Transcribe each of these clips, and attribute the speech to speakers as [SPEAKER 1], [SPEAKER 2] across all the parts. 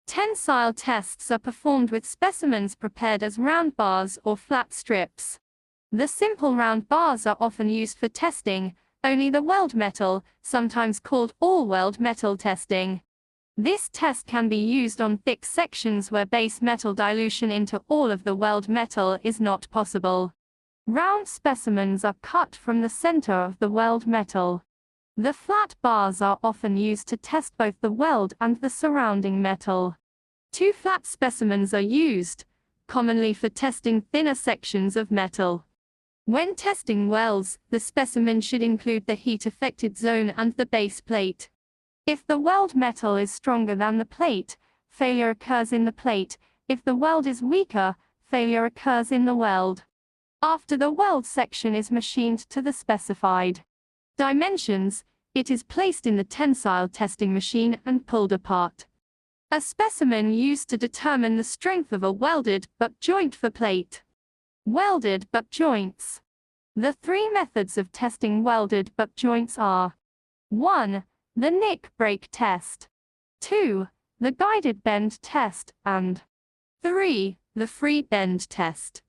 [SPEAKER 1] Tensile tests are performed with specimens prepared as round bars or flat strips. The simple round bars are often used for testing only the weld metal, sometimes called all-weld metal testing. This test can be used on thick sections where base metal dilution into all of the weld metal is not possible. Round specimens are cut from the center of the weld metal. The flat bars are often used to test both the weld and the surrounding metal. Two flat specimens are used, commonly for testing thinner sections of metal. When testing welds, the specimen should include the heat-affected zone and the base plate. If the weld metal is stronger than the plate, failure occurs in the plate. If the weld is weaker, failure occurs in the weld. After the weld section is machined to the specified dimensions, it is placed in the tensile testing machine and pulled apart. A specimen used to determine the strength of a welded butt joint for plate. Welded butt joints. The three methods of testing welded butt joints are: 1. The nick break test. 2. The guided bend test, and 3. The free bend test.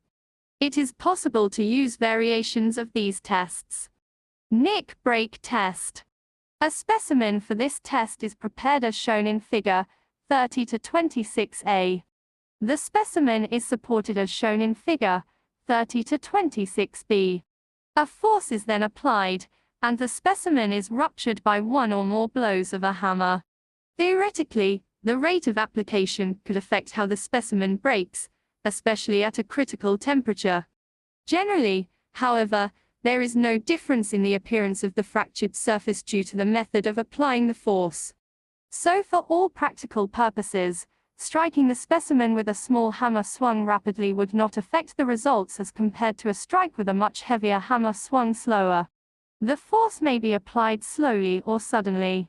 [SPEAKER 1] It is possible to use variations of these tests. Nick break test. A specimen for this test is prepared as shown in Figure 30 to 26a. The specimen is supported as shown in Figure 30 to 26b. A force is then applied, and the specimen is ruptured by one or more blows of a hammer. Theoretically, the rate of application could affect how the specimen breaks, especially at a critical temperature. Generally, however, there is no difference in the appearance of the fractured surface due to the method of applying the force. So for all practical purposes, striking the specimen with a small hammer swung rapidly would not affect the results as compared to a strike with a much heavier hammer swung slower. The force may be applied slowly or suddenly.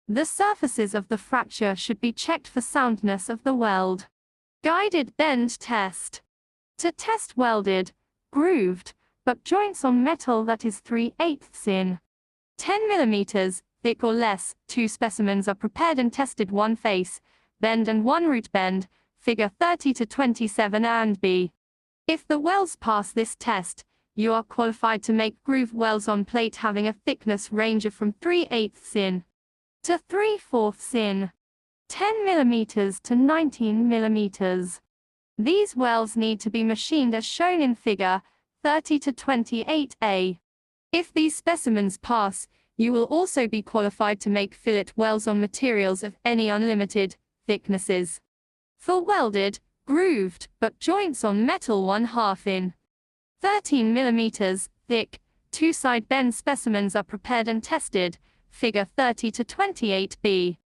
[SPEAKER 1] The surfaces of the fracture should be checked for soundness of the weld. Guided bend test. To test welded, grooved, butt joints on metal that is 3/8 in 10 mm, thick or less, two specimens are prepared and tested: one face bend and one root bend, Figure 30 to 27a and b. If the welds pass this test, you are qualified to make groove welds on plate having a thickness range of from 3/8 in to 3/4 in 10 mm to 19 mm. These welds need to be machined as shown in Figure 30 to 28a. If these specimens pass, you will also be qualified to make fillet welds on materials of any unlimited thicknesses. For welded, grooved, butt joints on metal 1/2 in 13 mm thick, two side bend specimens are prepared and tested, Figure 30 to 28b.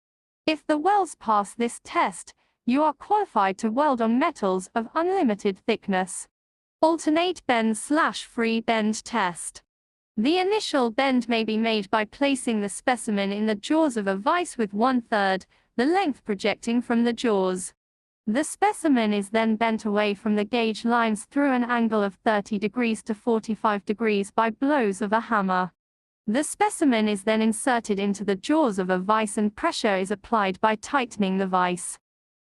[SPEAKER 1] If the welds pass this test, you are qualified to weld on metals of unlimited thickness. Alternate bend/free bend test. The initial bend may be made by placing the specimen in the jaws of a vise with 1/3 the length projecting from the jaws. The specimen is then bent away from the gauge lines through an angle of 30 degrees to 45 degrees by blows of a hammer. The specimen is then inserted into the jaws of a vise and pressure is applied by tightening the vise.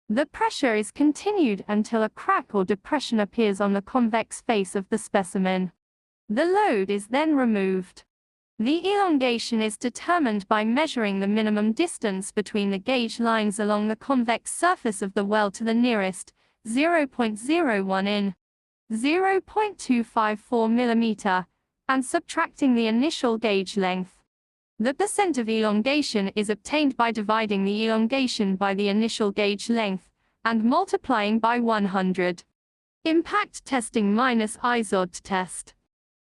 [SPEAKER 1] The pressure is continued until a crack or depression appears on the convex face of the specimen. The load is then removed. The elongation is determined by measuring the minimum distance between the gauge lines along the convex surface of the weld to the nearest 0.01 in 0.254 mm, and subtracting the initial gauge length. The percent of elongation is obtained by dividing the elongation by the initial gauge length and multiplying by 100. Impact testing minus IZOD test.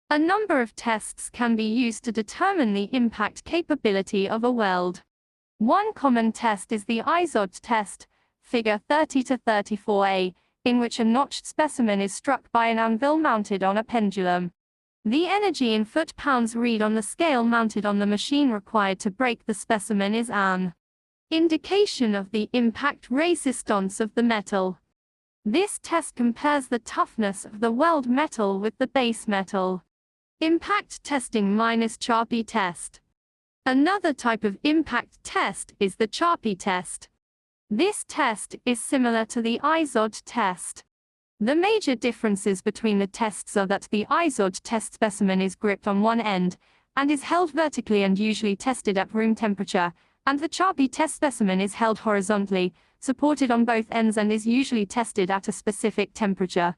[SPEAKER 1] A number of tests can be used to determine the impact capability of a weld. One common test is the IZOD test, Figure 30 to 34a, in which a notched specimen is struck by an anvil mounted on a pendulum. The energy in foot-pounds read on the scale mounted on the machine required to break the specimen is an indication of the impact resistance of the metal. This test compares the toughness of the weld metal with the base metal. Impact testing minus Charpy test. Another type of impact test is the Charpy test. This test is similar to the IZOD test. The major differences between the tests are that the IZOD test specimen is gripped on one end and is held vertically and usually tested at room temperature, and the Charpy test specimen is held horizontally, supported on both ends, and is usually tested at a specific temperature.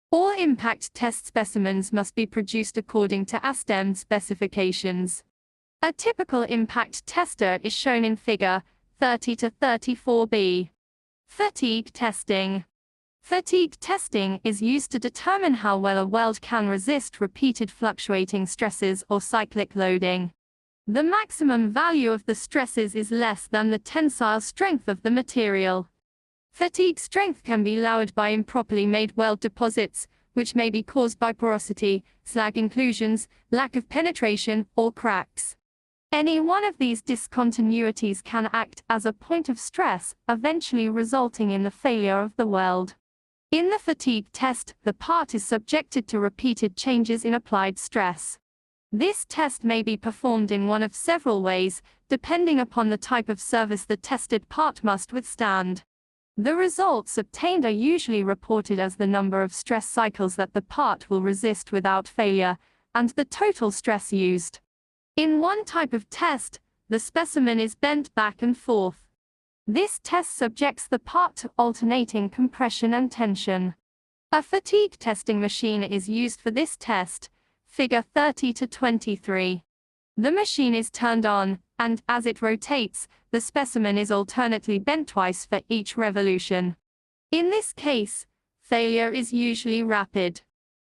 [SPEAKER 1] All impact test specimens must be produced according to ASTM specifications. A typical impact tester is shown in Figure 30 to 34b. Fatigue testing. Fatigue testing is used to determine how well a weld can resist repeated fluctuating stresses or cyclic loading. The maximum value of the stresses is less than the tensile strength of the material. Fatigue strength can be lowered by improperly made weld deposits, which may be caused by porosity, slag inclusions, lack of penetration, or cracks. Any one of these discontinuities can act as a point of stress, eventually resulting in the failure of the weld. In the fatigue test, the part is subjected to repeated changes in applied stress. This test may be performed in one of several ways, depending upon the type of service the tested part must withstand. The results obtained are usually reported as the number of stress cycles that the part will resist without failure, and the total stress used. In one type of test, the specimen is bent back and forth. This test subjects the part to alternating compression and tension. A fatigue testing machine is used for this test, Figure 30 to 23. The machine is turned on, and as it rotates, the specimen is alternately bent twice for each revolution. In this case, failure is usually rapid.